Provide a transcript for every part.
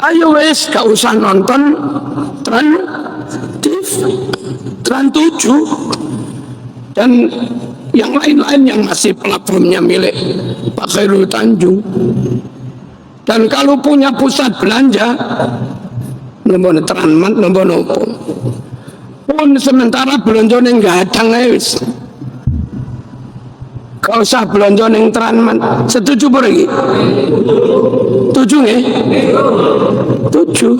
Ayo wes, gak usah nonton Trans 7 dan yang lain-lain yang masih platformnya milik Pak Khairul Tanjung. Dan kalau punya pusat belanja, nomor Transmart, nomor nopo pun sementara belanja neng gadang wis. Kau usah belanja neng Transmart. Setuju pergi? Tujuh nggih? Tujuh.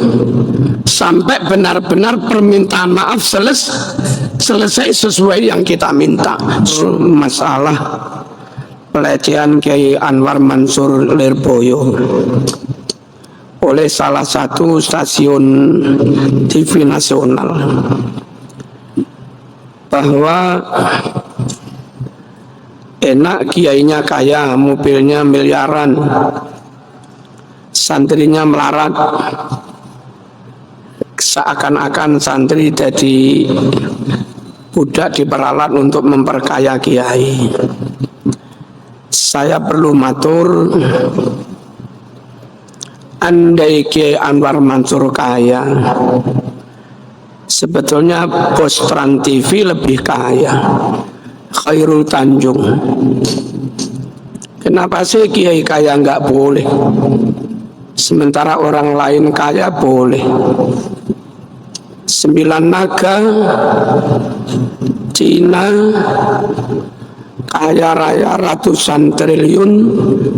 Sampai benar-benar permintaan maaf selesai sesuai yang kita minta. Masalah pelecehan Kiai Anwar Mansur Lirboyo oleh salah satu stasiun TV nasional, bahwa enak kiainya kaya, mobilnya miliaran, santrinya melarat, seakan-akan santri jadi budak diperalat untuk memperkaya kiai. Saya perlu matur, andai Kiai Anwar Mansur kaya, sebetulnya bos Trans TV lebih kaya, Khairul Tanjung. Kenapa sih kiai kaya nggak boleh, sementara orang lain kaya boleh? 9 naga Cina kaya raya ratusan triliun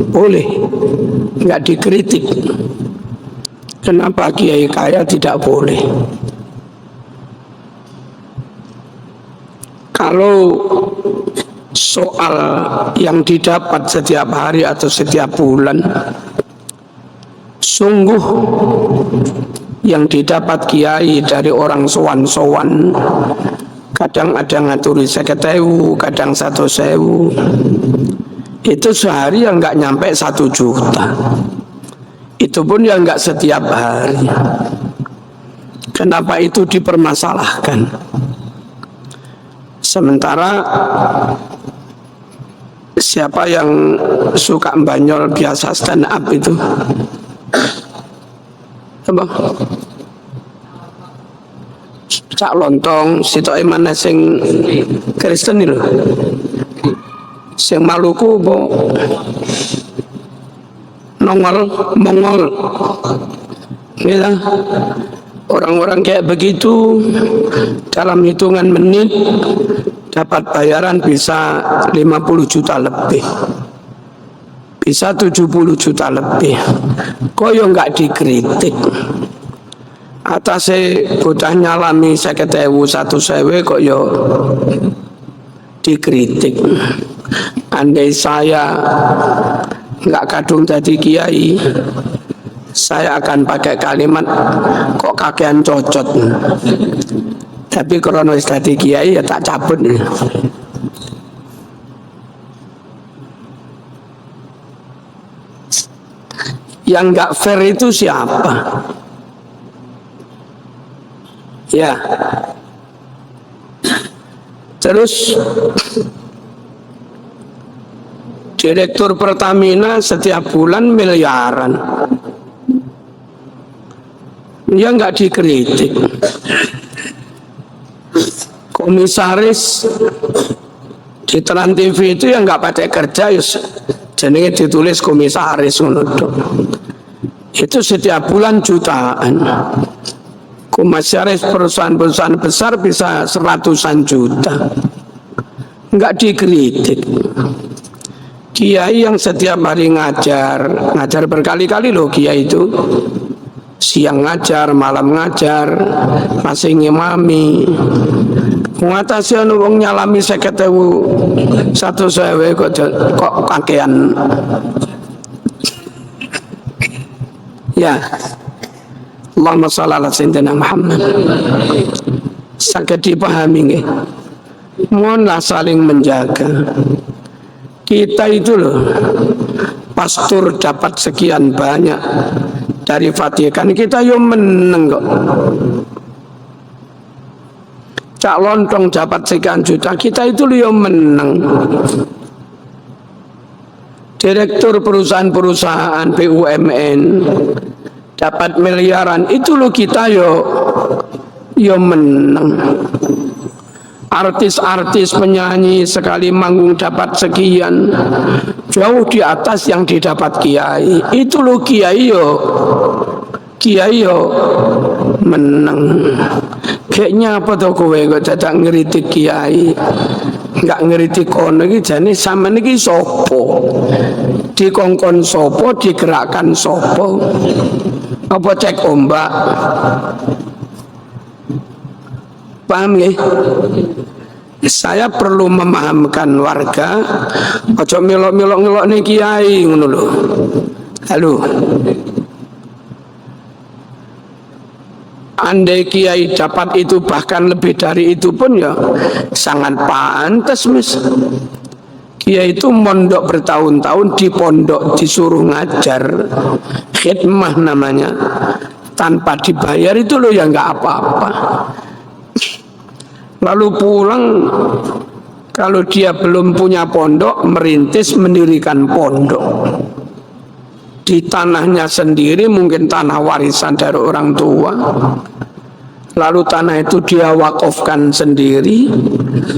boleh, nggak dikritik. Kenapa kiai kaya tidak boleh? Kalau soal yang didapat setiap hari atau setiap bulan, sungguh yang didapat kiai dari orang sowan-sowan, kadang ada ngaturi 50.000, kadang 100.000, itu sehari yang nggak nyampe 1 juta. Itu pun yang nggak setiap hari. Kenapa itu dipermasalahkan? Sementara siapa yang suka banyol biasa stand up itu? Apa? Cak Lontong, sitoke mana sing Kristen lho. Sing Maluku po Nongol, Mongol. Ya, orang-orang kayak begitu dalam hitungan menit dapat bayaran bisa 50 juta lebih, bisa 70 juta lebih. Koyo nggak dikritik. Atase bocah nyalami 50.000, 100.000 kok yo dikritik. Andai saya nggak kadung jadi kiai, saya akan pakai kalimat kok kakean cocot. Tapi kalau wis dadi kiai ya tak cabut. Yang nggak fair itu siapa? Ya. Terus Direktur Pertamina setiap bulan miliaran, ya nggak dikritik. Komisaris di Trans TV itu yang nggak pakai kerja, jenenge ditulis komisaris. Itu setiap bulan jutaan. Komisaris perusahaan-perusahaan besar bisa 100-an juta, nggak dikritik. Kiai yang setiap hari ngajar berkali-kali loh, kiai itu siang ngajar, malam ngajar, masih ngimami. Mengatasi wong nyalami 50.000, 100.000 kok kakean. Ya, Allahumma shalli ala sayyidina Muhammad. Saged dipahami nggih. Mohonlah saling menjaga. Kita itu loh, pastor dapat sekian banyak dari Vatikan, kita yo meneng kok. Cak Lontong dapat sekian juta, kita itu yo meneng. Direktur perusahaan-perusahaan BUMN dapat miliaran, itu lo kita yo menang. Artis-artis penyanyi sekali manggung dapat sekian, jauh di atas yang didapat kiai. Itu lo kiai yo menang. Kayaknya apa tuh kowe kok dadak ngeritik kiai, nggak ngeritik kono iki jane sampean iki sopo, dikongkon sopo, digerakkan sopo, apa cek ombak? Paham ya? Saya perlu memahamkan warga, ojo milok-milok nih kiai ngono lho. Halo. Andai kiai dapat itu bahkan lebih dari itu pun ya sangat pantas Mas. Kiai itu mondok bertahun-tahun di pondok, disuruh ngajar, khidmah namanya, tanpa dibayar itu loh ya nggak apa-apa. Lalu pulang, kalau dia belum punya pondok, merintis mendirikan pondok di tanahnya sendiri, mungkin tanah warisan dari orang tua. Lalu tanah itu dia wakafkan sendiri,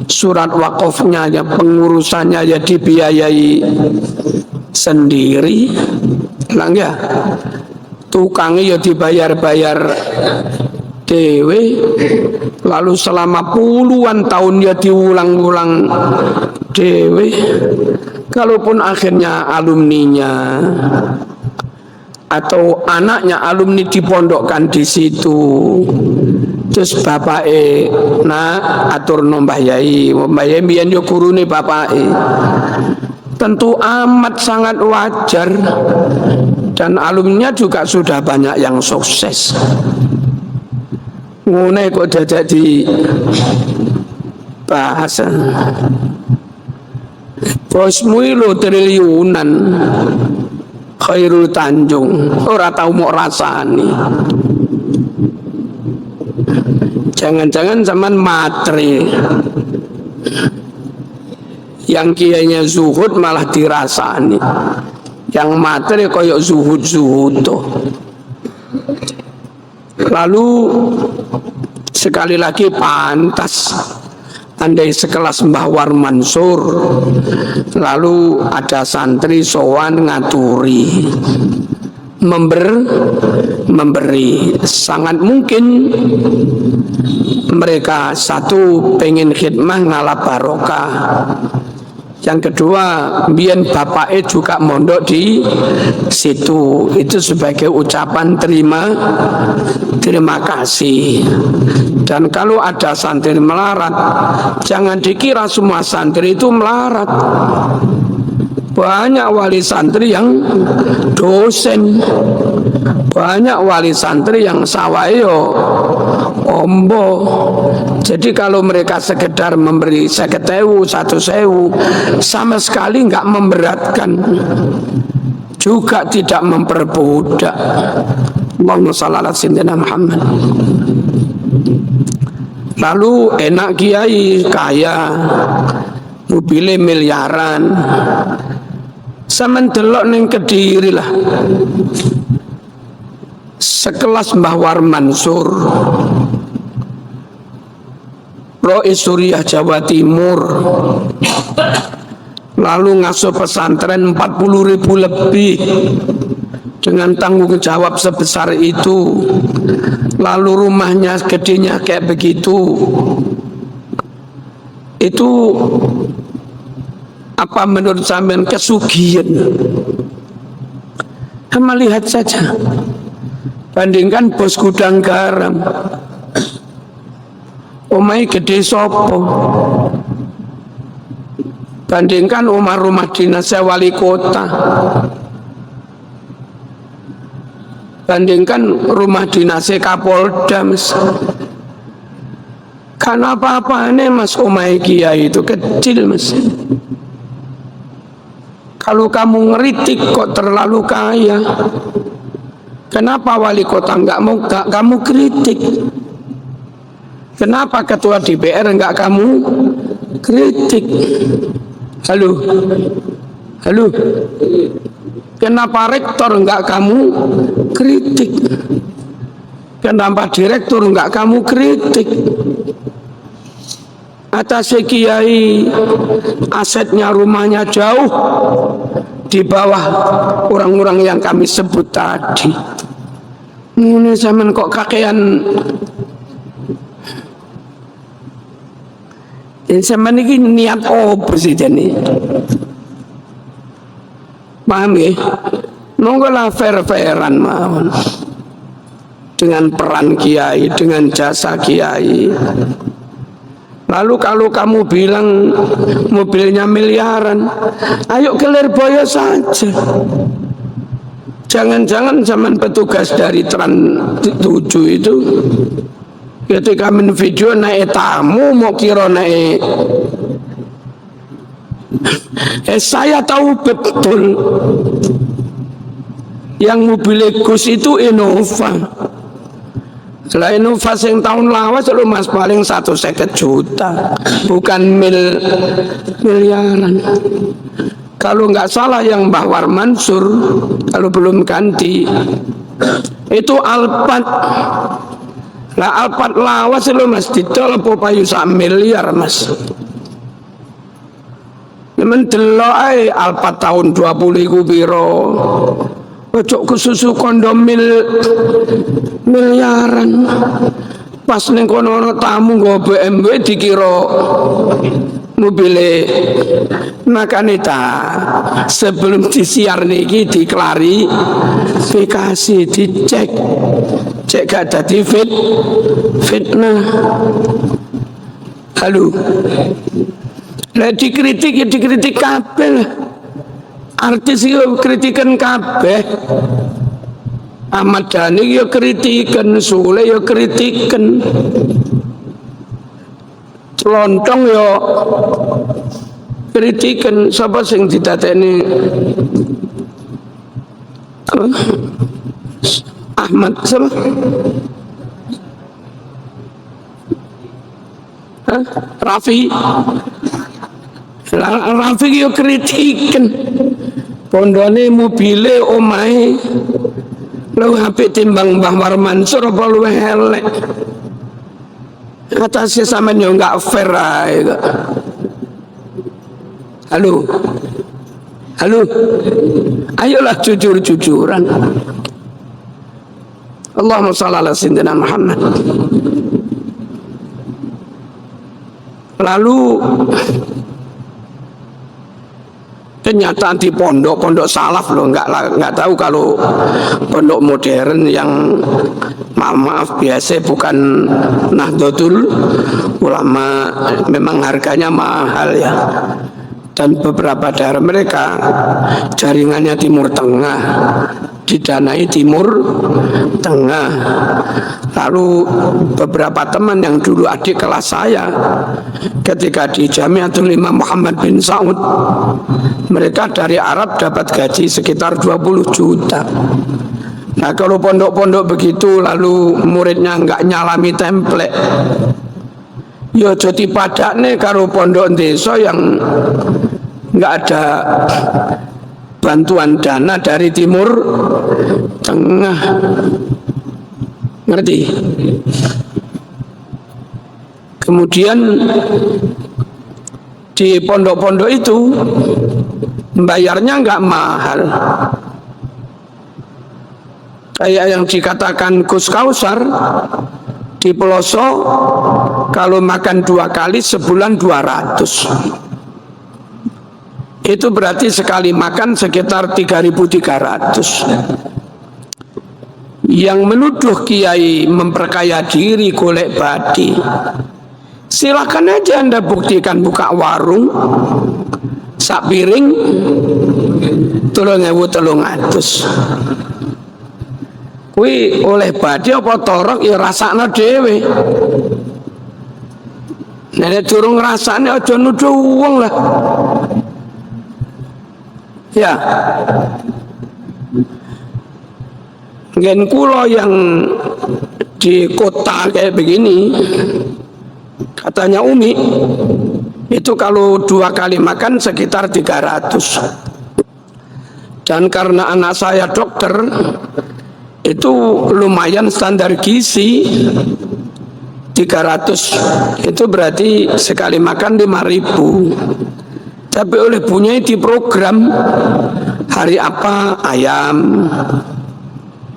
surat wakafnya ya, pengurusannya ya dibiayai sendiri, lang ya, tukangnya ya dibayar-bayar dewe. Lalu selama puluhan tahun ya diulang-ulang dewe. Kalaupun akhirnya alumninya atau anaknya alumni dipondokkan di situ, terus bapak atur nombah yai biyen yo gurune bapak tentu amat sangat wajar, dan alumninya juga sudah banyak yang sukses. Ngene kok dadak di bahasan bosmu lo triliunan, Khairul Tanjung ora tau mau rasani. Jangan-jangan zaman matre, yang kiainya zuhud malah dirasani, yang matre koyok zuhud tuh. Lalu sekali lagi pantas andai sekelas Mbah War Mansur, lalu ada santri sowan ngaturi, memberi, sangat mungkin mereka satu pengen khidmah ngalah barokah, yang kedua biyen bapaknya juga mondok di situ, itu sebagai ucapan terima kasih. Dan kalau ada santri melarat, jangan dikira semua santri itu melarat. Banyak wali santri yang dosen, banyak wali santri yang sawayo ombo. Jadi kalau mereka sekedar memberi 50.000, 1.000, sama sekali nggak memberatkan, juga tidak memperbudak. Allahumma shalli ala sayyidina Muhammad. Lalu enak kiai kaya, mobilnya miliaran, sampeyan delok ning Kediri lah, sekelas Mbah War Mansur, Rois Suriah Jawa Timur, lalu ngasuh pesantren 40.000 lebih dengan tanggung jawab sebesar itu, lalu rumahnya gedenya kayak begitu. Itu apa menurut sampean kesugihan? Lihat saja, bandingkan bos gudang garam, omai gede sopo, bandingkan rumah dinas wali kota, bandingkan rumah dinas Kapolda. Karena apa-apanya mas, omai kiai itu kecil mas. Kalau kamu ngeritik kok terlalu kaya, kenapa wali kota nggak mau kamu kritik? Kenapa ketua DPR nggak kamu kritik? Halo, Kenapa rektor enggak kamu kritik? Kenapa direktur enggak kamu kritik? Atas kiai asetnya rumahnya jauh di bawah orang-orang yang kami sebut tadi. Ini zaman kok kakean. Zaman ini niat presiden ini. Paham ya? Nonggolah fair-fairan mawon. Dengan peran kiai, dengan jasa kiai. Lalu kalau kamu bilang mobilnya miliaran, ayo ke Lirboyo saja. Jangan-jangan zaman petugas dari Trans 7 itu ketika main video naik tamu mau kira naik. Saya tahu betul yang mobil Gus itu Innova. Lah Innova yang tahun lawas lu mas paling 150 juta, bukan miliaran. Kalau nggak salah yang Mbah War Mansur kalau belum ganti itu Alphard. Lah Alphard lawas lu mas didol apa payu sak miliar mas. Memang delok ae Alphard tahun 20 iku piro. Ojo kesusu kondom miliaran. Pas ning kono ana tamu nggo BMW dikira mobile. Makane ta sebelum disiar niki diklarifikasi, dicek. Cek gak dadi fitnah. Halo. Lah dikritik ya dikritik kabeh. Artis yo kritikan kabeh. Ahmad Dhani yo kritikan, Sule yo kritikan. Celontong yo kritikan. Sapa sing didateni Ahmad sama Rafi yo kritikan. Pondone mobile omahe lu apik timbang Mbah War Mansur apa luwih elek. Atasnya sampean yo enggak fair ae kok. Halo. Ayolah jujur-jujuran. Allahumma shalli ala sayyidina Muhammad. Lalu kenyataan di pondok salaf loh, nggak tahu kalau pondok modern yang maaf biasa bukan Nahdlatul Ulama, memang harganya mahal ya. Dan beberapa daerah mereka jaringannya Timur Tengah, didanai Timur Tengah. Lalu beberapa teman yang dulu adik kelas saya ketika di Jamiatul Imam Muhammad bin Saud, mereka dari Arab dapat gaji sekitar 20 juta. Nah kalau pondok-pondok begitu lalu muridnya nggak nyalami template, ya jadi padaknya kalau pondok desa yang nggak ada bantuan dana dari Timur Tengah, ngerti? Kemudian di pondok-pondok itu membayarnya nggak mahal, kayak yang dikatakan Gus Kausar di pelosok kalau makan 2 kali sebulan 200. Itu berarti sekali makan sekitar 3.300. Yang menuduh kiai memperkaya diri golek badi, silakan aja Anda buktikan, buka warung sak piring 3.300. Kuwi oleh badi apa torok ya rasakno dhewe. Nek durung rasane aja nuduh wong lah. Ya, gen kulo yang di kota kayak begini, katanya Umi, itu kalau 2 kali makan sekitar 300. Dan karena anak saya dokter, itu lumayan standar gizi 300, itu berarti sekali makan 5.000. Tapi oleh punya di program hari apa ayam,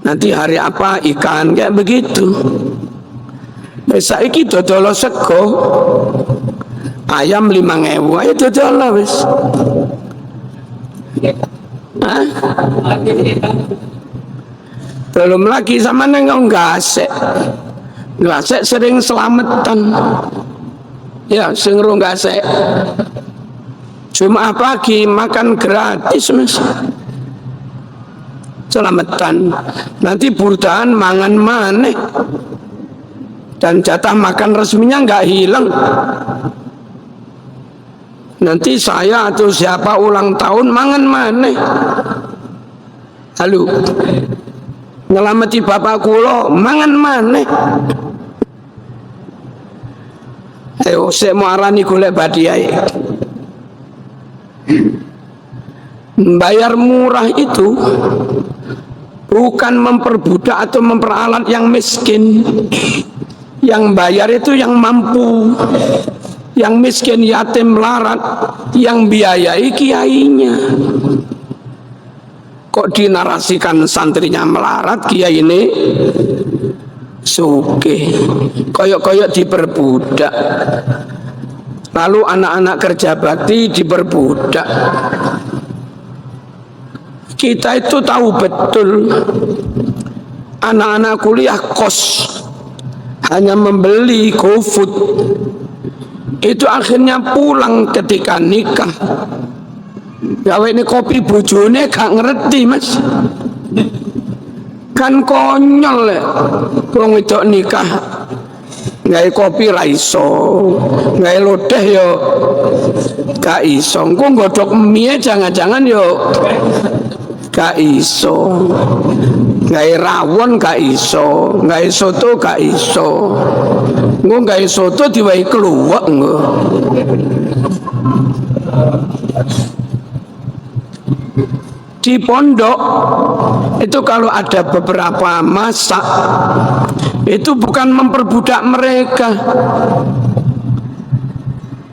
nanti hari apa ikan, kayak begitu. Saiki dodol sego ayam 5.000 ayo dodol wis. Belum lagi sama nengok gasek sering selamatan ya, sing gasek Jumat pagi makan gratis mas, selamatan. Nanti burdahan mangan maneh dan jatah makan resminya nggak hilang. Nanti saya atau siapa ulang tahun mangan maneh. Halo, ngelamati bapak kulo mangan maneh. Ayo saya mau arani golek badiai. Bayar murah itu bukan memperbudak atau memperalat yang miskin. Yang bayar itu yang mampu. Yang miskin yatim melarat, yang biayai kiainya. Kok dinarasikan santrinya melarat, kiai ini sugih, koyok-koyok diperbudak. Lalu anak-anak kerja bakti diperbudak. Kita itu tahu betul, anak-anak kuliah kos hanya membeli GoFood, itu akhirnya pulang ketika nikah. Gawe ini kopi bojone gak ngerti mas, kan konyol ya. Wong wedok nikah gawe kopi ra iso, gawe lodeh yo gak iso, engko nggodhok mie jangan-jangan yo gak iso, gawe rawon gak iso, gawe soto gak iso, engko gawe soto diwahi kluwek engko. Di pondok itu kalau ada beberapa masak itu bukan memperbudak mereka.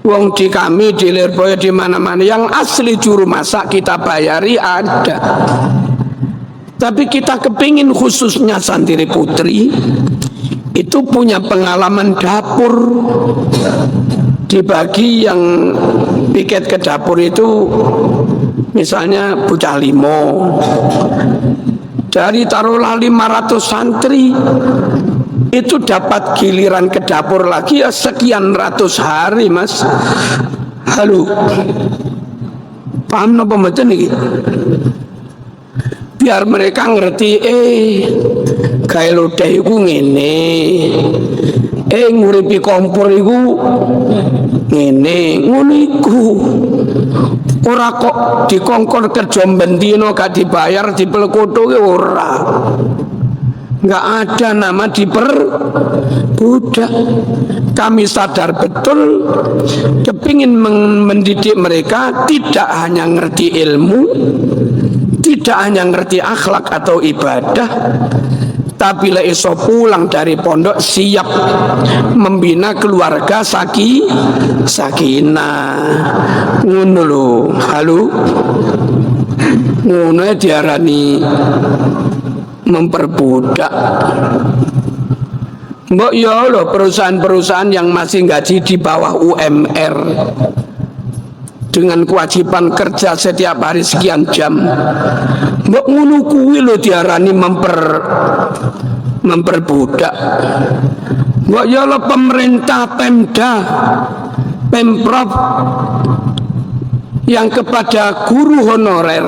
Wong di kami di Lirboyo di mana-mana yang asli juru masak kita bayari ada. Tapi kita kepingin khususnya santri putri itu punya pengalaman dapur. Dibagi yang piket ke dapur itu misalnya bocah limo, dari taruhlah 500 santri itu dapat giliran ke dapur lagi ya sekian ratus hari mas. Halo, paham napa mboten iki? Biar mereka ngerti gawe lodeh iku ngene, nguripi kompor iku ngene, ngono iku. Ora kok dikongkon kerja bendino gak dibayar dipelkoto ke ora. Enggak ada nama diperbudak. Kami sadar betul kepingin mendidik mereka tidak hanya ngerti ilmu, tidak hanya ngerti akhlak atau ibadah, tapi lah iso pulang dari pondok siap membina keluarga sakinah. Ngono lho, halo. Ngono diarani memperbudak. Mbok ya lho perusahaan-perusahaan yang masih gaji di bawah UMR dengan kewajiban kerja setiap hari sekian jam. Mbok ngono kuwi lho diarani memperbudak. Mbok ya lho pemerintah Pemda, Pemprov yang kepada guru honorer,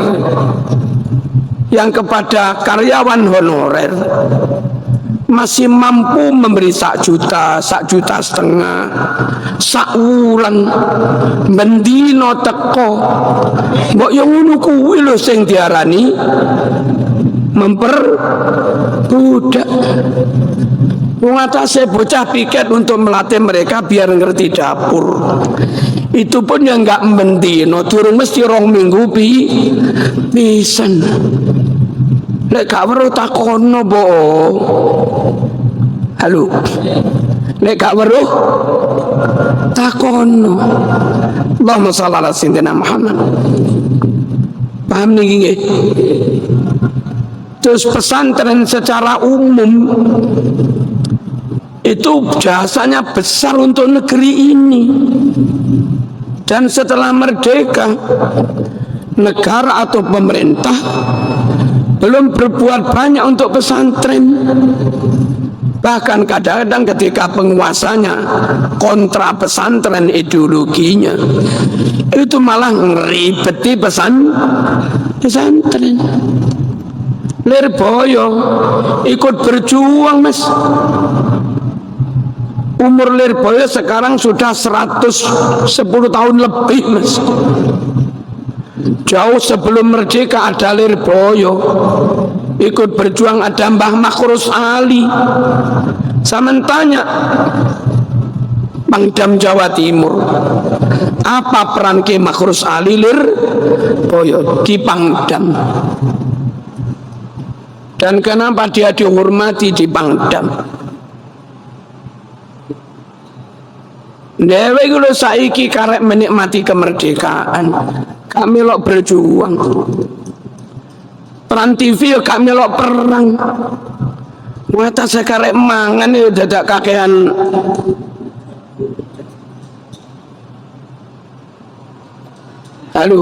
yang kepada karyawan honorer masih mampu memberi 1 juta, 1,5 juta, sak wulan bendino teko. Mbok yo ngono kuwi lho sing diarani memperbudak. Wong atase bocah piket untuk melatih mereka biar ngerti dapur. Itu pun yang nggak mentino, durung mesti 2 minggu pisan. Lek gak weruh takono, Bo. Halo. Lek gak weruh takono. Allahumma shalli ala sayyidina Muhammad. Paham niki nggih? Terus pesantren secara umum itu jasanya besar untuk negeri ini. Dan setelah merdeka, negara atau pemerintah belum berbuat banyak untuk pesantren. Bahkan kadang-kadang ketika penguasanya kontra pesantren ideologinya, itu malah ngeribeti pesantren. Lirboyo ikut berjuang, Mas. Umur Lirboyo sekarang sudah 110 tahun lebih, Mas. Jauh sebelum merdeka ada Lirboyo ikut berjuang, ada Mbah Makhrus Ali. Saya tanya Pangdam Jawa Timur, apa peran Ki Makhrus Ali Lirboyo di Pangdam? Dan kenapa dia dihormati di Pangdam? Dewe kulo saiki karek menikmati kemerdekaan, gak melok berjuang. Peran TV gak melok perang. Wata sekarek mangan ya dadak kakean. Lalu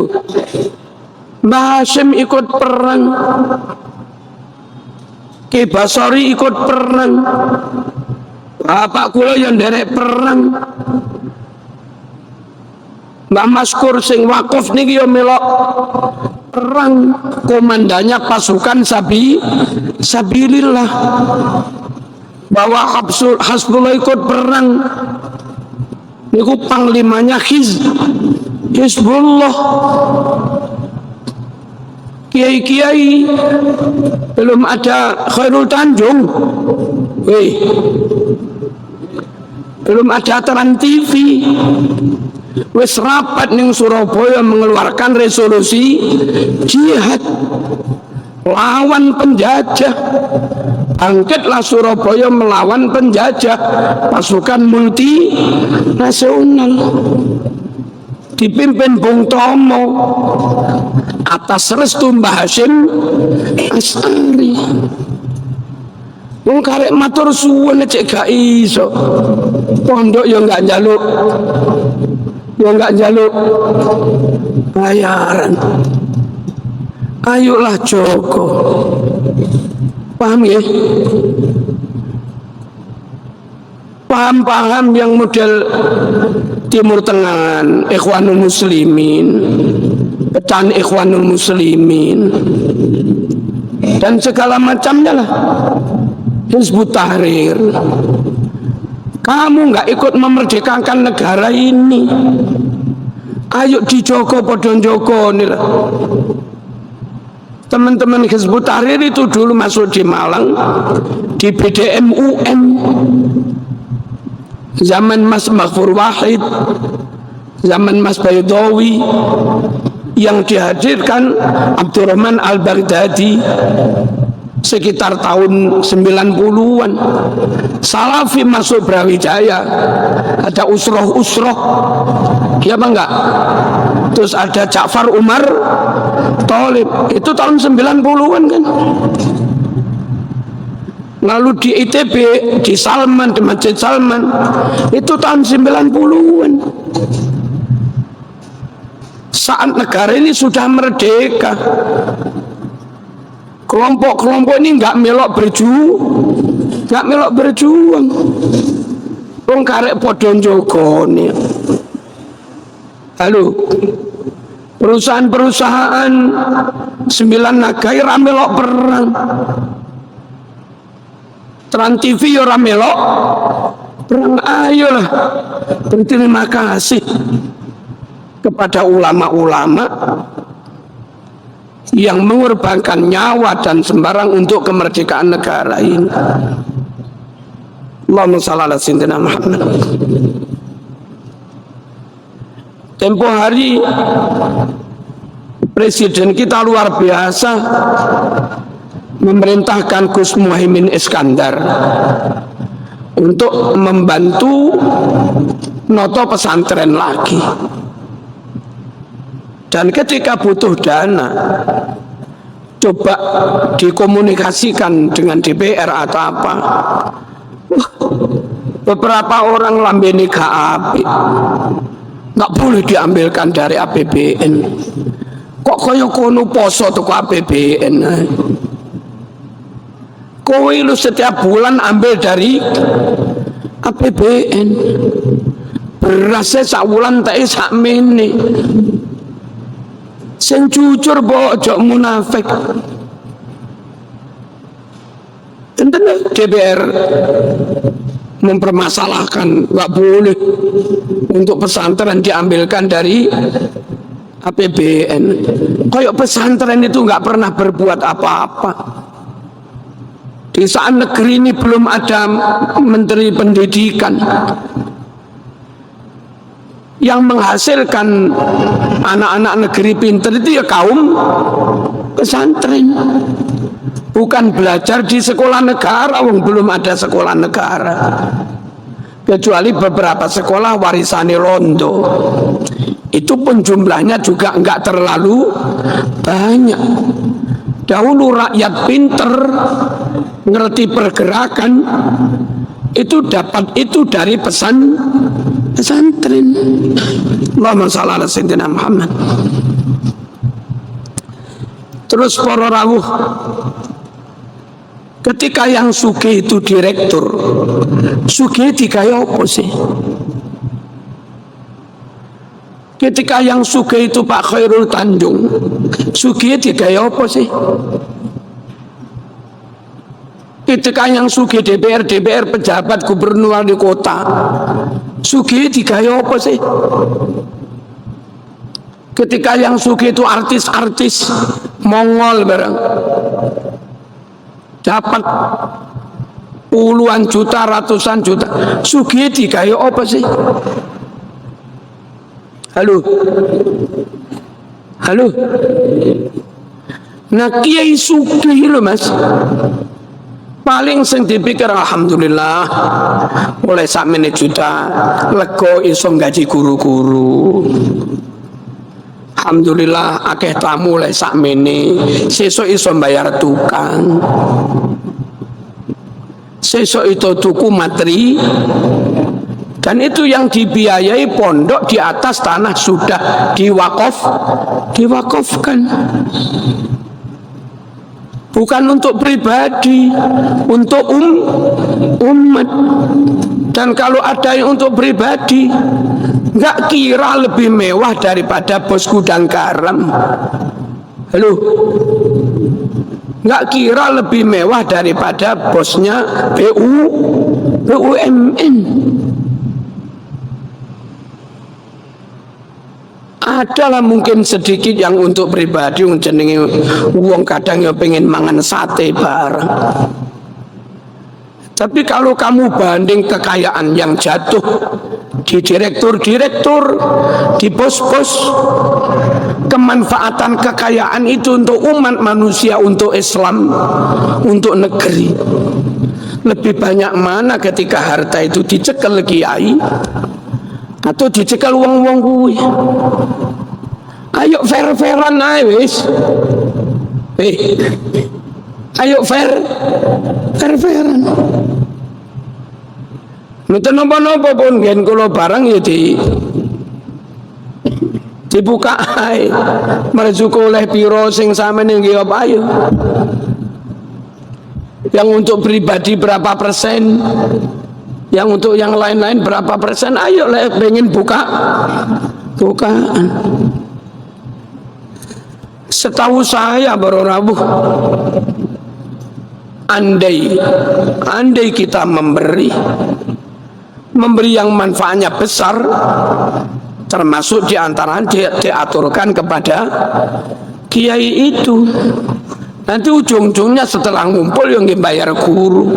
Mbah Hasyim ikut perang, Ki Basori ikut perang, bapak kula yang derek perang, Mbah Maskur sing wakuf niki yo melok perang, komandannya pasukan sabilillah. Bahwa Hasbullah ikut perang, niku panglimanya Hizbullah. Kiai-kiai belum ada Khairul Tanjung, belum ada Trans TV. Wis rapat ning Surabaya mengeluarkan resolusi jihad lawan penjajah. Bangkitlah Surabaya melawan penjajah, pasukan multinasional dipimpin Bung Tomo atas restu Mbah Hasyim Asy'ari. Wong karek matur suwun cek gak iso. Pondok yo enggak njaluk. Yo enggak njaluk bayaran. Ayolah Joko. Paham ya? Paham-paham yang model Timur Tengah, Ikhwanul Muslimin, pecahan Ikhwanul Muslimin, dan segala macamnya lah. Hizbut Tahrir. Kamu nggak ikut memerdekakan negara ini. Ayo dijoko podon joko nih lah. Teman-teman Hizbut Tahrir itu dulu masuk di Malang di BDM UN zaman Mas Maghfur Wahid, zaman Mas Baydawi, yang dihadirkan Abdurrahman Al-Baghdadi sekitar tahun 90-an. Salafi masuk Brawijaya, ada usroh-usroh, ya apa enggak? Terus ada Ja'far Umar Thalib, itu tahun 90-an kan. Lalu di ITB, di Salman, di Masjid Salman, itu tahun 90-an. Saat negara ini sudah merdeka, kelompok-kelompok ini nggak melok berjuang. Wong karek podon jogone. Halo, perusahaan-perusahaan 9 nagai ra melok perang. Trans TV ora melok perang. Ayolah berterima kasih kepada ulama-ulama yang mengorbankan nyawa dan sembarang untuk kemerdekaan negara ini. Allahumma shalli ala sayyidina Muhammad. tempo hari presiden kita luar biasa memerintahkan Gus Muhaimin Iskandar untuk membantu noto pesantren lagi. Dan ketika butuh dana, coba dikomunikasikan dengan DPR atau apa. Beberapa orang lambeni gak apik, nggak boleh diambilkan dari APBN. Kok kaya kono poso tuh APBN? Kowe lu setiap bulan ambil dari APBN. Berasnya sak wulan tak sak mene. Sing jujur bojok munafik. Enten DPR mempermasalahkan nggak boleh untuk pesantren diambilkan dari APBN. Kayak pesantren itu nggak pernah berbuat apa-apa. Di saat negeri ini belum ada menteri pendidikan yang menghasilkan anak-anak negeri pinter itu ya kaum pesantren. Bukan belajar di sekolah negara, wong belum ada sekolah negara. Kecuali beberapa sekolah warisane Londo. Itu pun jumlahnya juga enggak terlalu banyak. Dahulu rakyat pinter, ngerti pergerakan, itu dapat itu dari pesantren. Allahumma shalli ala sayyidina Muhammad. Terus para rawuh, ketika yang sugih itu direktur, sugih digawe apa sih? Ketika yang sugih itu Pak Khairul Tanjung, sugih digawe apa sih? Ketika yang sugih DPR pejabat gubernur wali kota, sugih digawe apa sih? Ketika yang sugih itu artis-artis Mongol bareng, dapat puluhan juta, ratusan juta, sugih digawe apa sih? Halo, halo. Nah kiai sugih loh mas, paling sing dipikir alhamdulillah oleh sakmene juta lego iso gaji guru-guru. Alhamdulillah akeh tamu oleh sakmene, sesuk iso bayar tukang, sesuk itu tuku materi. Dan itu yang dibiayai pondok di atas tanah sudah diwakafkan. Bukan untuk pribadi, untuk umat. Dan kalau ada yang untuk pribadi, nggak kira lebih mewah daripada bos gudang garam. Halo, nggak kira lebih mewah daripada bosnya BUMN. Adalah mungkin sedikit yang untuk pribadi, jenenge wong kadang ya pengen mangan sate bareng. Tapi kalau kamu banding kekayaan yang jatuh di direktur-direktur, di bos-bos, kemanfaatan kekayaan itu untuk umat manusia, untuk Islam, untuk negeri, lebih banyak mana ketika harta itu dicekel kiai atau dicekel wong-wong kuwi? Ayo fair-fairan ae wis. Ayo fair-fairan. Mboten napa-napa pun yen kula barang ya dibuka ae. Merjuku oleh piro sing sampeyan nggih apa ayo. Yang untuk pribadi berapa persen? Yang untuk yang lain-lain berapa persen? Ayo pengen bukaan. Setahu saya baru Rabu, andai kita memberi yang manfaatnya besar, termasuk diantaranya diaturkan kepada kiai itu, nanti ujung-ujungnya setelah ngumpul yang dibayar guru.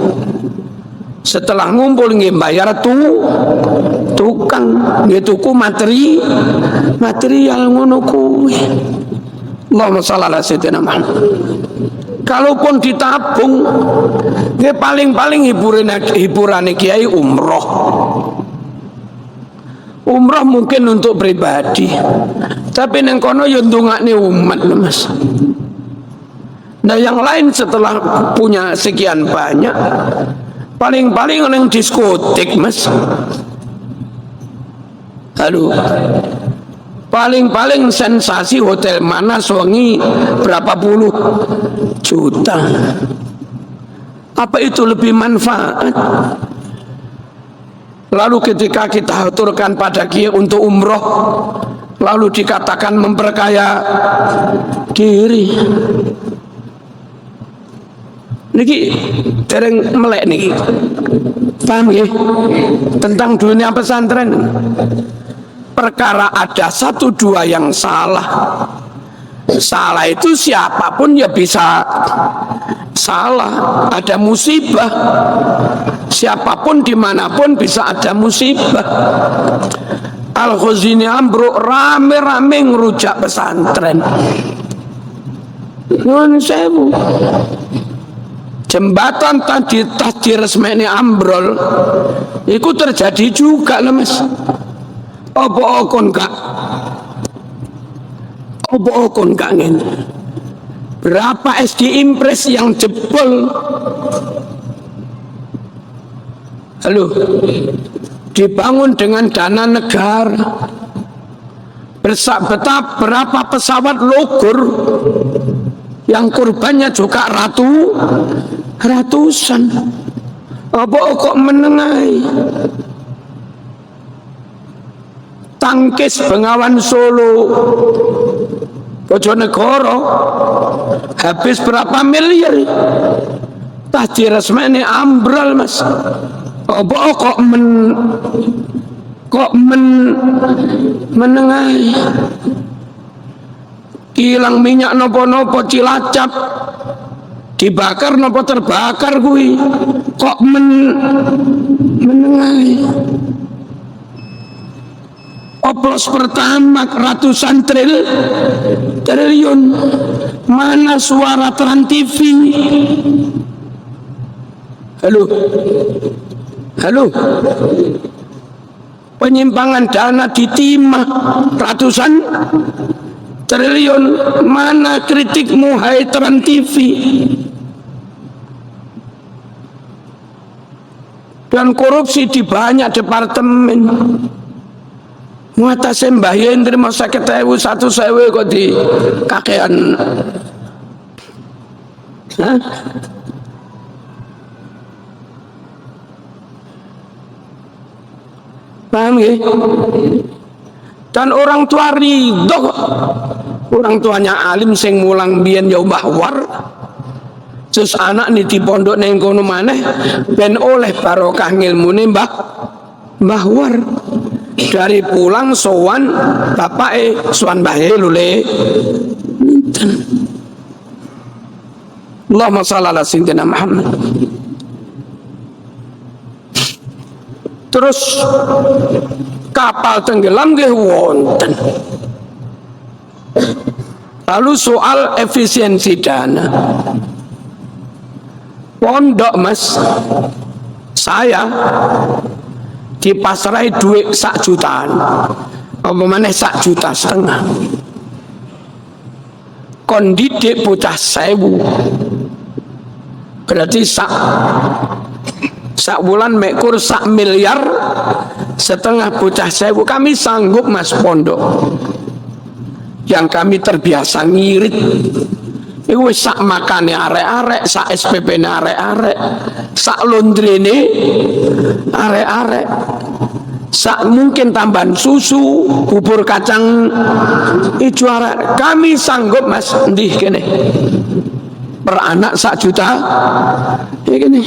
Setelah ngumpul nggih bayar tukang nggih tuku material ngono kuwi. Allahumma shalli ala sayyidina Muhammad. Kalaupun ditabung nggih paling-paling hiburane kiai umroh. Umroh mungkin untuk pribadi, tapi neng kono yo ndongakne umat lho Mas. Nah yang lain setelah punya sekian banyak, paling-paling neng diskotik Mas. Halo, paling-paling sensasi hotel mana suami berapa puluh juta. Apa itu lebih manfaat? Lalu ketika kita aturkan pada kiai untuk umroh, lalu dikatakan memperkaya diri. Niki dereng melek niki. Paham ya? Tentang dunia pesantren. Perkara ada satu dua yang salah. Salah itu siapapun ya bisa salah. Ada musibah. Siapapun dimanapun bisa ada musibah. Al-Khazini ambruk rame-rame ngerujak pesantren. Nun sewu. Jembatan tadi resmeni ambrol. Itu terjadi juga loh Mas. Apa okon kak ngene. Berapa SD Impres yang jebol? Halo, dibangun dengan dana negara. Berapa pesawat Logur yang korbannya juga ratusan. Apa kok menengahi? Tangkis Bengawan Solo Bojonegoro habis berapa miliar? Tadi resmene ambrol Mas. Apa kok menengahi? Kilang minyak nopo-nopo Cilacap dibakar nopo terbakar kuwi kok menengahi? Oplos pertama ratusan triliun. Mana suara Trans TV? Halo, penyimpangan dana ditimah ratusan triliun. Mana kritikmu hai Trans TV? Dan korupsi di banyak departemen. Muatase Mbah Yen terima 50.000 1.000 kok di kakean. Hah? Paham ya? Dan orang tua ridho. Orang tuanya alim sing mulang biyen ya Mbah War. Terus anak nih di pondok neng kono maneh ben oleh barokah ngilmune Mbah War. Dari pulang sowan bapak sowan bahe lule Allahumma shalli ala sayyidina Muhammad. Terus kapal tenggelam nggih wonten. Lalu soal efisiensi dana. Pondok Mas, saya dipasrai duit 1 jutaan, apa maneh 1,5 juta. Kondidik bocah 1.000, berarti sak bulan mekur 1,5 miliar bocah 1.000. Kami sanggup Mas pondok yang kami terbiasa ngirit. Iku sak makane arek-arek, sak SPP-ne arek-arek, sak laundry-ne arek-arek, sak mungkin tambahan susu, bubur kacang ijo arek. Kami sanggup Mas ndih kene. Per anak 1 juta. Ya gini.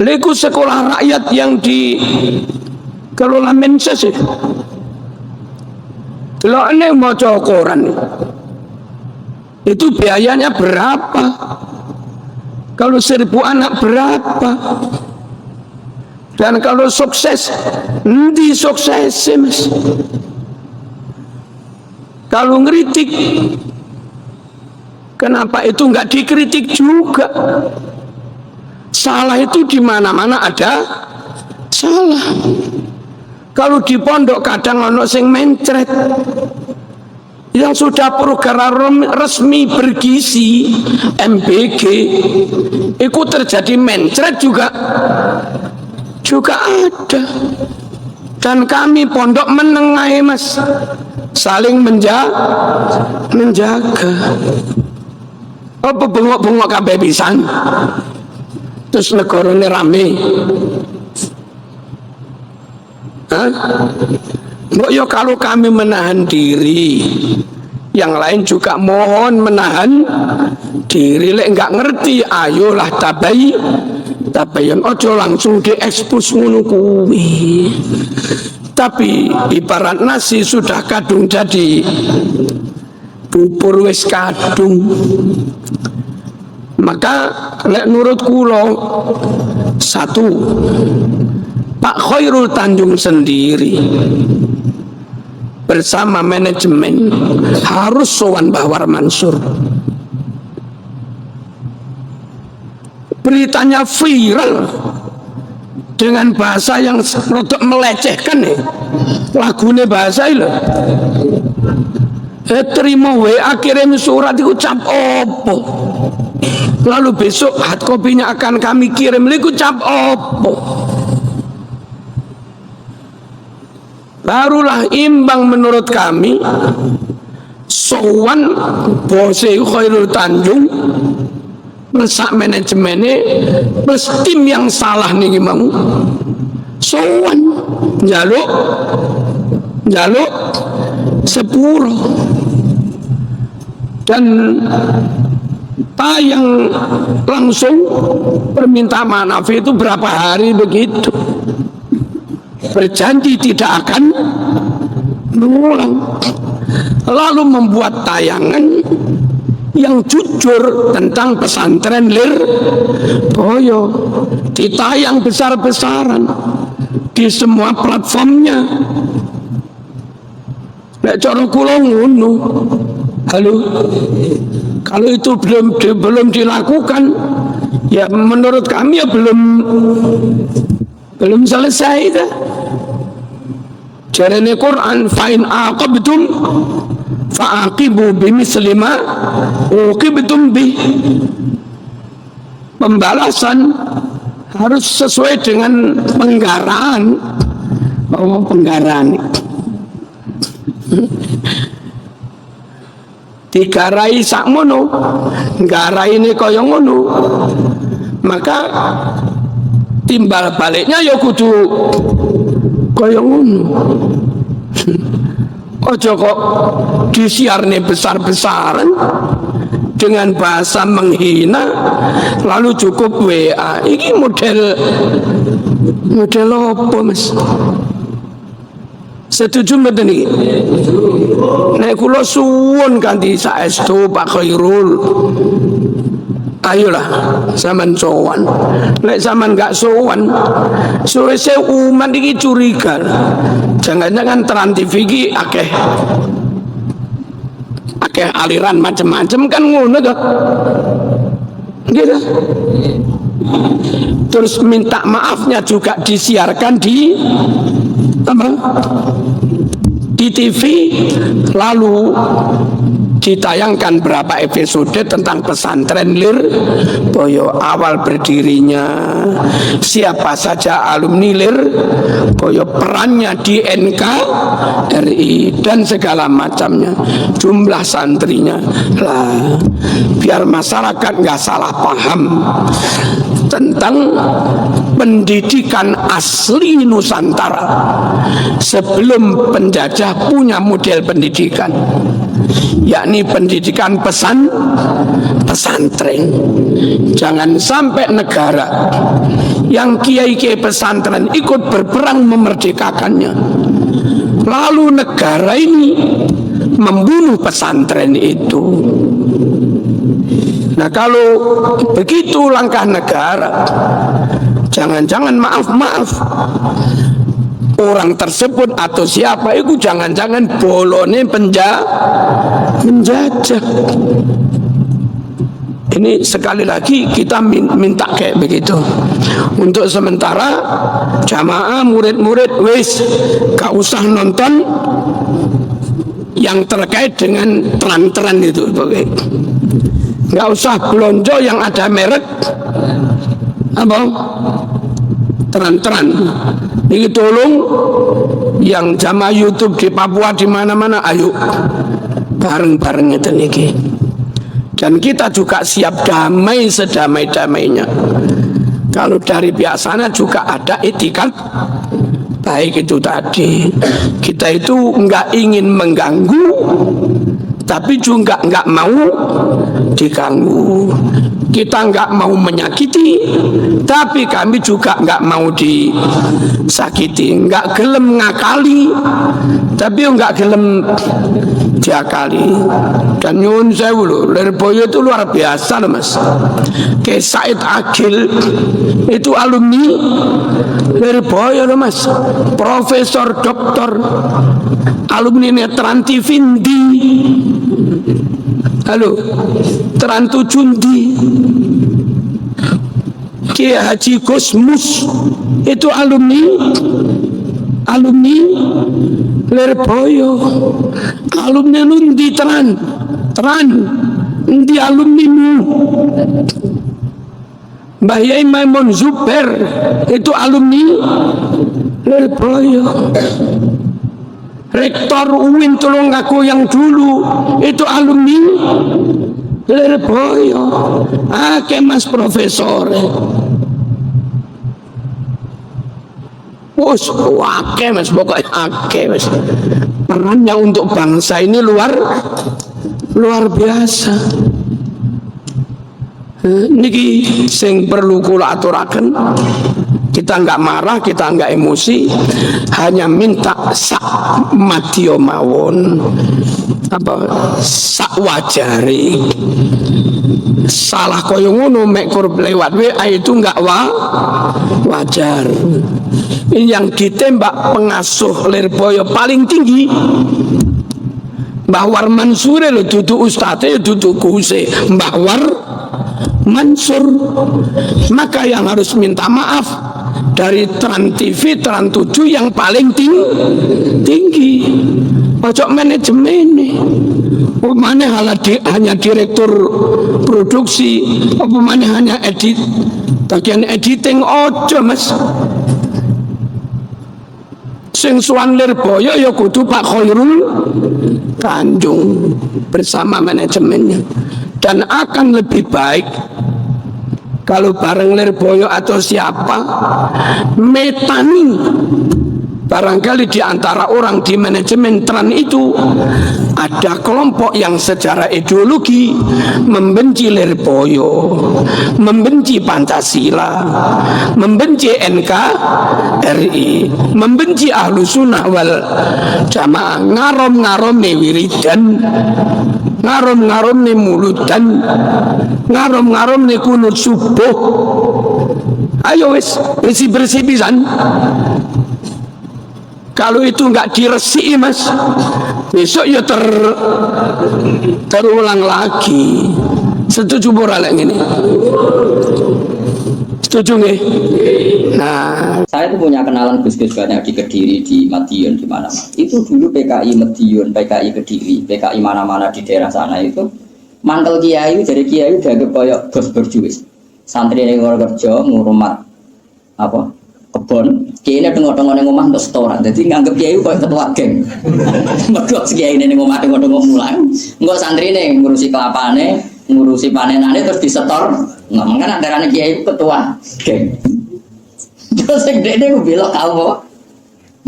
Liku sekolah rakyat yang dikelola Menses. Delokne maca koran. Itu biayanya berapa? Kalau 1000 anak berapa? Dan kalau sukses, nanti sukses Mas. Kalau ngeritik, kenapa itu nggak dikritik juga? Salah itu di mana-mana ada salah. Kalau di pondok kadang ono sing mencret, yang sudah program resmi bergizi MBG, itu terjadi mencret juga ada. Dan kami pondok menengah Mas, saling menjaga. Apa bengok-bengok kabeh pisan, terus negarane rame. Mbok yo kalau kami menahan diri, yang lain juga mohon menahan diri. Lek nggak ngerti, ayolah tabayan, ojo langsung diekspos ngono kuwi. Tapi ibarat nasi sudah kadung jadi, bubur wis kadung. Maka lek nurut kula, satu, Pak Khairul Tanjung sendiri bersama manajemen harus sowan Mbah War Mansur. Beritanya viral dengan bahasa yang rodok melecehkan ya. Lagune bahasa itu. Terima WA, kirim surat itu cap opo. Lalu besok hard copy-nya akan kami kirim, itu cap opo. Barulah imbang menurut kami sowan bose Khairul Tanjung mesak manajemennya plus tim yang salah nih mau sowan jaluk sepuro dan tayang langsung permintaan maaf itu berapa hari begitu, berjanji tidak akan mengulang, lalu membuat tayangan yang jujur tentang pesantren Lirboyo, ditayang besar-besaran di semua platformnya. Lek cara kula ngono. Halo, kalau itu belum dilakukan, ya menurut kami ya belum selesai dah. Jarene Quran, fa'in aqabtum fa'aqibu bimisli ma uqibtum bi. Pembalasan harus sesuai dengan penggaraan. Oh, penggaraan. Digarai sakmono, nggarai ini kaya ngono, maka timbal baliknya ya kudu kaya ngono. Ojo kok disiarne besar-besaran dengan bahasa menghina, lalu cukup WA. Ini model apa Mas? Setuju mboten iki? Nek kula suwun kanthi saestu Pak Khairul, ayolah sampean sowan. Nek sampean gak sowan, suwese umat iki curiga. Jangan-jangan Trans TV iki akeh aliran macam-macam kan ngono toh. Gitu. Terus minta maafnya juga disiarkan di TV, lalu ditayangkan berapa episode tentang pesantren Lirboyo, awal berdirinya, siapa saja alumni Lirboyo, perannya di NKRI dan segala macamnya, jumlah santrinya lah, biar masyarakat nggak salah paham tentang pendidikan asli Nusantara sebelum penjajah punya model pendidikan, yakni pendidikan pesantren. Jangan sampai negara yang kiai-kiai pesantren ikut berperang memerdekakannya, Lalu negara ini membunuh pesantren itu. Nah, kalau begitu langkah negara, jangan-jangan maaf orang tersebut atau siapa itu jangan-jangan bolone penjajah. Ini sekali lagi kita minta kayak begitu. Untuk sementara jamaah murid-murid wis gak usah nonton yang terkait dengan tran-tran itu, nggak usah belonjo yang ada merek apa tran-tran. Ini tolong yang jamaah YouTube di Papua di mana-mana, ayo bareng-bareng itu niki. Dan kita juga siap damai sedamai-damainya. Kalau dari pihak sana juga ada etikat baik itu tadi. Kita itu nggak ingin mengganggu, tapi juga nggak mau diganggu. Kita nggak mau menyakiti, tapi kami juga nggak mau disakiti. Nggak gelem ngakali, tapi nggak gelem diakali. Dan nyun sewu loh, Lirboyo itu luar biasa loh mas. Kayak Said Agil itu alumni Lirboyo loh mas, profesor doktor, alumni Netran TV di halo Teran Tujundi. Kiai Haji Gusmus itu alumni Lirboyo. Alumni nundi teran di alumnimu. Mbah Yai Maimun Zubair itu alumni Lirboyo. Rektor UIN Tulungagung yang dulu itu alumni Lirboyo. Mas profesor. Wake mas, pokoknya ake mas. Perannya untuk bangsa ini luar biasa. Niki sing perlu kula aturaken. Kita nggak marah, kita nggak emosi, hanya minta sak madya mawon, sak wajari. Salah koyo ngono mek kurang lewat WA itu nggak wajar. Ini yang ditembak pengasuh Lirboyo paling tinggi, Mbah War Mansur lho, dudu ustadz, dudu kuse Mbah War Mansur. Maka yang harus minta maaf dari Trans TV, Trans 7 yang paling tinggi. Pojok manajemen nih. Mana hanya direktur produksi, apa mana hanya bagian editing ojo mas. Sing suwan Lirboyo ya kudu Pak Khairul Tanjung bersama manajemennya. Dan akan lebih baik kalau bareng Lirboyo atau siapa metani barangkali di antara orang di manajemen Tran itu ada kelompok yang secara ideologi membenci Lirboyo, membenci Pancasila, membenci NKRI, membenci Ahlus Sunnah wal Jamaah, ngarom-ngarom nih wiridan, ngarom-ngarom nih muludan, ngarom-ngarom nih kunut subuh. Ayo wis bersih-bersih pisan. Kalau itu nggak diresiki mas, besok ya terulang lagi. Setuju boralek ini? Setuju nggih? Nah, saya tuh punya kenalan gus-gus banyak di Kediri, di Madiun, di mana. Itu dulu PKI Madiun, PKI Kediri, PKI mana-mana di daerah sana itu mantel kiai, jadi kiai dianggap kayak bos berjuis. Santri yang kerja ngurumat apa? Kebon, kiai ini tengok-tengok yang ngomong untuk setoran, jadi nganggep kiai kayak ketua geng. Mereka kiai ini ngomong tengok-tengok mulang, nggak santri nih ngurusi kelapane, ngurusi panenane terus disetor, nggak mungkin antara kiai ketua geng. Terus gede gue bilang kamu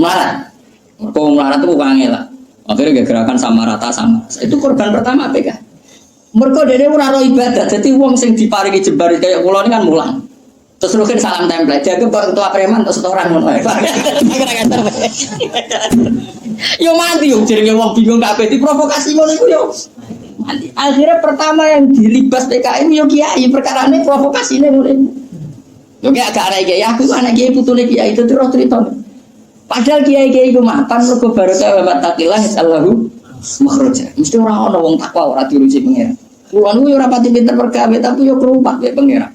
melarat tuh bukannya lah. Akhirnya gerakan sama rata sama. Itu korban pertama PK. Mereka dene ora ro ibadah, jadi wong sing diparingi jembar kayak kula ini kan mulang. Terus Rukin salam template, jaga kok ketua preman atau setoran ngono ae. Yo mati yo jenenge wong bingung kabeh diprovokasi ngono iku yo. Mati. Akhirnya pertama yang dilibas PKI yo kiai, perkarane provokasine ngono. Yo gak arek kiai, aku anak kiai putune kiai itu terus cerita. Padahal kiai-kiai iku mapan mergo barokah wa taqillah Allahu makhraja. Mesti ora ana wong takwa ora diurusi pengira. Kulo niku yo ora pati pinter pergawe tapi yo kerupak mek pengira.